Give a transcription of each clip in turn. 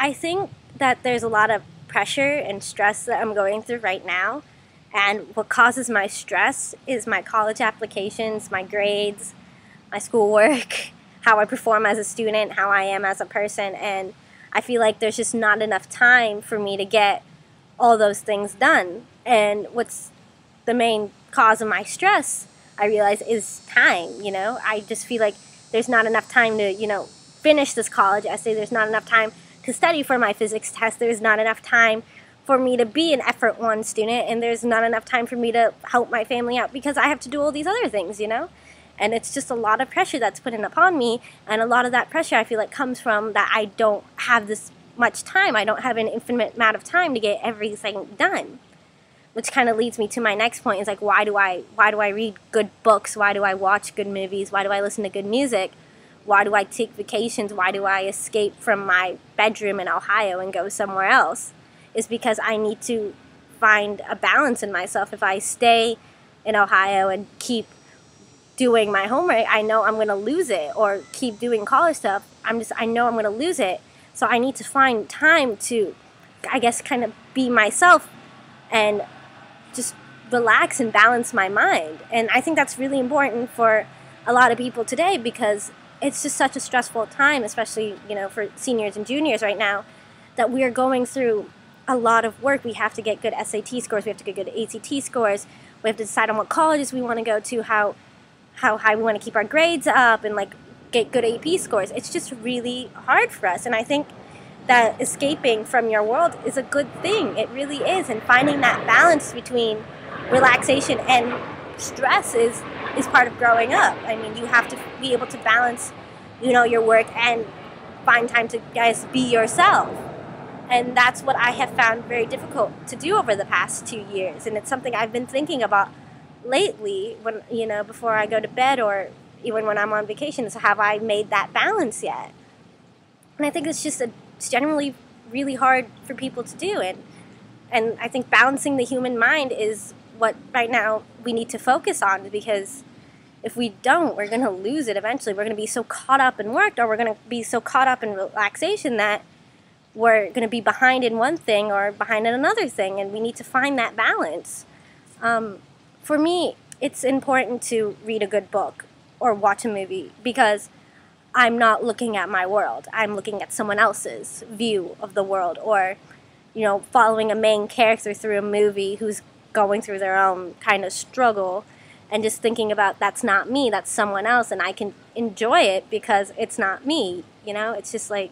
I think that there's a lot of pressure and stress that I'm going through right now. And what causes my stress is my college applications, my grades, my schoolwork, how I perform as a student, how I am as a person. And I feel like there's just not enough time for me to get all those things done. And what's the main cause of my stress, I realize, is time. I just feel like there's not enough time to, finish this college essay. There's not enough time to study for my physics test. There's not enough time for me to be an effort one student, and there's not enough time for me to help my family out because I have to do all these other things, And it's just a lot of pressure that's put in upon me, and a lot of that pressure I feel like comes from that I don't have this much time. I don't have an infinite amount of time to get everything done. Which kind of leads me to my next point, is like, why do I read good books? Why do I watch good movies? Why do I listen to good music? Why do I take vacations? Why do I escape from my bedroom in Ohio and go somewhere else? Is because I need to find a balance in myself. If I stay in Ohio and keep doing my homework, I know I'm going to lose it, or keep doing college stuff, I know I'm going to lose it. So I need to find time to, I guess, kind of be myself and just relax and balance my mind. And I think that's really important for a lot of people today, because it's just such a stressful time, especially, for seniors and juniors right now, that we are going through a lot of work. We have to get good SAT scores, we have to get good ACT scores, we have to decide on what colleges we want to go to, how high we want to keep our grades up, and get good AP scores. It's just really hard for us, and I think that escaping from your world is a good thing. It really is, and finding that balance between relaxation and stress is part of growing up. I mean, you have to be able to balance, your work and find time to, guys, be yourself. And that's what I have found very difficult to do over the past 2 years. And it's something I've been thinking about lately when, before I go to bed, or even when I'm on vacation, is, have I made that balance yet? And I think it's generally really hard for people to do. And I think balancing the human mind is what right now we need to focus on, because if we don't, we're going to lose it eventually. We're going to be so caught up in work, or we're going to be so caught up in relaxation, that we're going to be behind in one thing or behind in another thing, and we need to find that balance. For me, it's important to read a good book or watch a movie, because I'm not looking at my world. I'm looking at someone else's view of the world, or, following a main character through a movie who's going through their own kind of struggle, and just thinking about, that's not me, that's someone else, and I can enjoy it because it's not me. It's just like,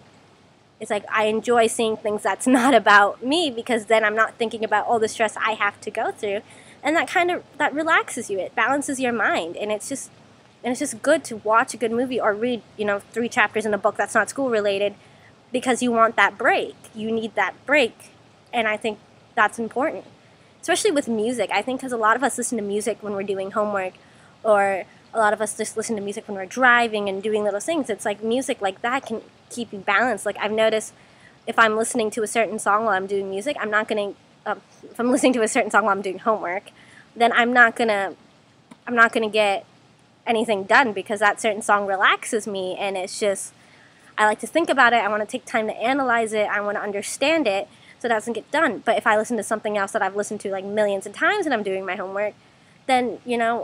I enjoy seeing things that's not about me, because then I'm not thinking about all the stress I have to go through, and that relaxes you. It balances your mind, and it's just good to watch a good movie or read, 3 chapters in a book that's not school related, because you want that break. You need that break, and I think that's important. Especially with music, I think, because a lot of us listen to music when we're doing homework, or a lot of us just listen to music when we're driving and doing little things. It's like music like that can keep you balanced. Like, I've noticed, if I'm listening to a certain song while I'm doing music, I'm not going to, if I'm listening to a certain song while I'm doing homework, then I'm not going to get anything done, because that certain song relaxes me, and it's just, I like to think about it, I want to take time to analyze it, I want to understand it, so it doesn't get done. But if I listen to something else that I've listened to like millions of times and I'm doing my homework, then,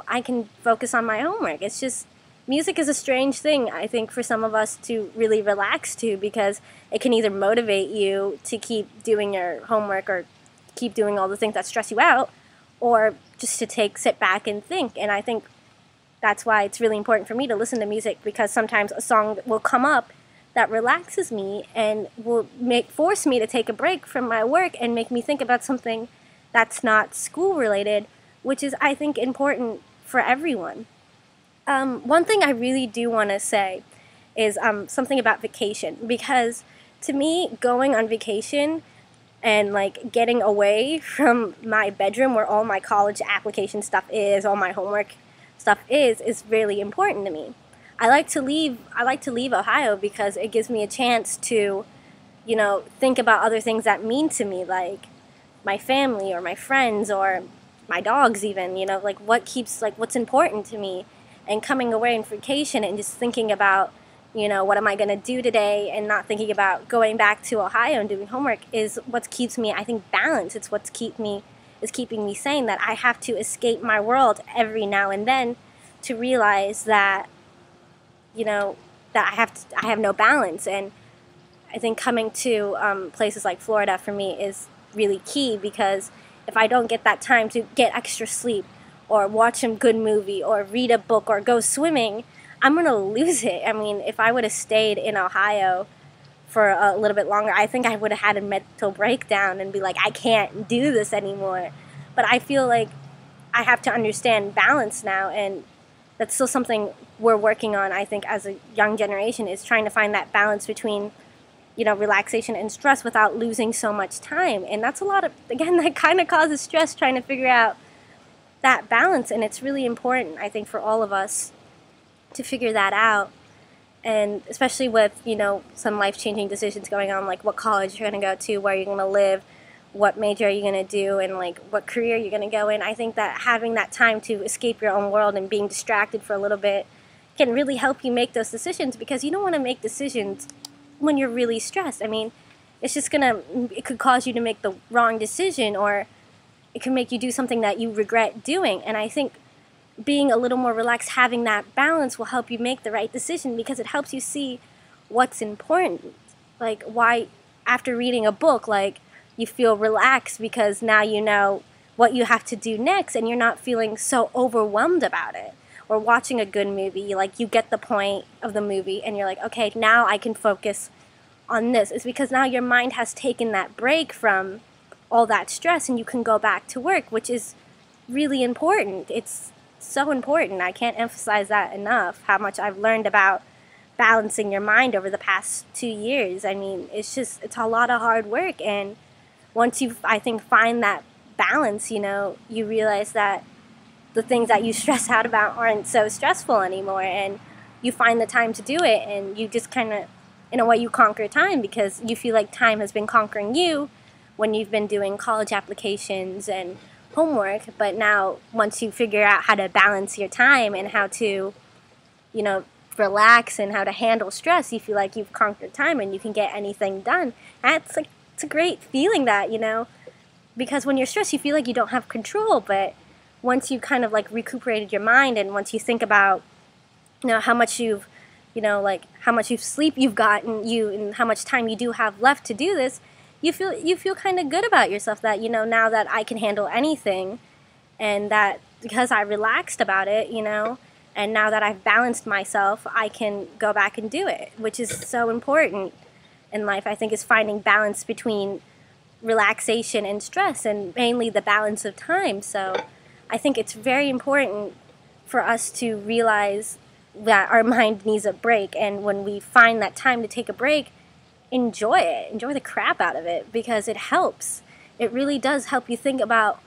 I can focus on my homework. It's just, music is a strange thing, I think, for some of us to really relax to, because it can either motivate you to keep doing your homework or keep doing all the things that stress you out, or just to sit back and think. And I think that's why it's really important for me to listen to music, because sometimes a song will come up that relaxes me and will force me to take a break from my work and make me think about something that's not school related, which is, I think, important for everyone. One thing I really do want to say is something about vacation, because to me, going on vacation and getting away from my bedroom where all my college application stuff is, all my homework stuff is really important to me. I like to leave Ohio because it gives me a chance to, think about other things that mean to me, like my family or my friends or my dogs even, what's important to me. And coming away on vacation and just thinking about, what am I going to do today, and not thinking about going back to Ohio and doing homework is what keeps me, I think, balanced. It's what's keeping me sane, that I have to escape my world every now and then to realize that, that I have no balance. And I think coming to places like Florida for me is really key, because if I don't get that time to get extra sleep or watch a good movie or read a book or go swimming, I'm going to lose it. I mean, if I would have stayed in Ohio for a little bit longer, I think I would have had a mental breakdown and be like, I can't do this anymore. But I feel like I have to understand balance now, and that's still something we're working on, I think, as a young generation, is trying to find that balance between, relaxation and stress without losing so much time. And that's a lot of, again, that kind of causes stress, trying to figure out that balance. And it's really important, I think, for all of us to figure that out. And especially with, some life-changing decisions going on, like what college you're going to go to, where you're going to live, what major are you going to do, and like what career you're going to go in. I think that having that time to escape your own world and being distracted for a little bit can really help you make those decisions, because you don't want to make decisions when you're really stressed. I mean, it could cause you to make the wrong decision, or it can make you do something that you regret doing. And I think being a little more relaxed, having that balance, will help you make the right decision, because it helps you see what's important. Like, why, after reading a book, like, you feel relaxed because now you know what you have to do next, and you're not feeling so overwhelmed about it. Or watching a good movie, like, you get the point of the movie and you're like, okay, now I can focus on this. It's because now your mind has taken that break from all that stress, and you can go back to work, which is really important. It's so important. I can't emphasize that enough, how much I've learned about balancing your mind over the past 2 years. I mean, it's a lot of hard work, and once you, I think, find that balance, you realize that the things that you stress out about aren't so stressful anymore, and you find the time to do it, and you just kind of, in a way, you conquer time, because you feel like time has been conquering you when you've been doing college applications and homework. But now, once you figure out how to balance your time and how to, relax and how to handle stress, you feel like you've conquered time and you can get anything done. And it's a great feeling, that, because when you're stressed, you feel like you don't have control. But once you kind of like recuperated your mind, and once you think about, how much you've, how much sleep you've gotten, and how much time you do have left to do this, you feel kind of good about yourself, that, now that I can handle anything, and that because I relaxed about it, and now that I've balanced myself, I can go back and do it, which is so important in life. I think is finding balance between relaxation and stress, and mainly the balance of time. So I think it's very important for us to realize that our mind needs a break, and when we find that time to take a break, enjoy it. Enjoy the crap out of it, because it helps. It really does help you think about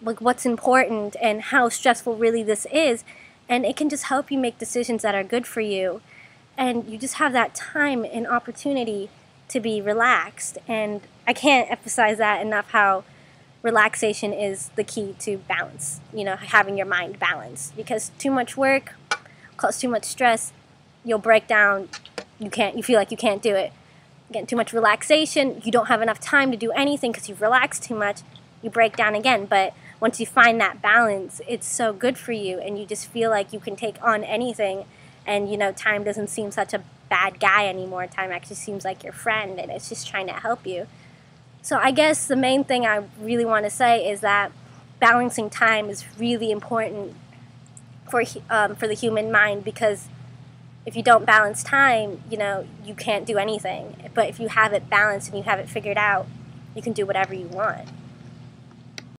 what's important and how stressful really this is, and it can just help you make decisions that are good for you, and you just have that time and opportunity to be relaxed. And I can't emphasize that enough, how relaxation is the key to balance, having your mind balanced, because too much work causes too much stress. You'll break down. You feel like you can't do it. Again, too much relaxation, you don't have enough time to do anything because you've relaxed too much. You break down again. But once you find that balance, it's so good for you, and you just feel like you can take on anything, and time doesn't seem such a bad guy anymore. Time actually seems like your friend, and it's just trying to help you. So I guess the main thing I really want to say is that balancing time is really important for the human mind, because if you don't balance time, you can't do anything. But if you have it balanced and you have it figured out, you can do whatever you want.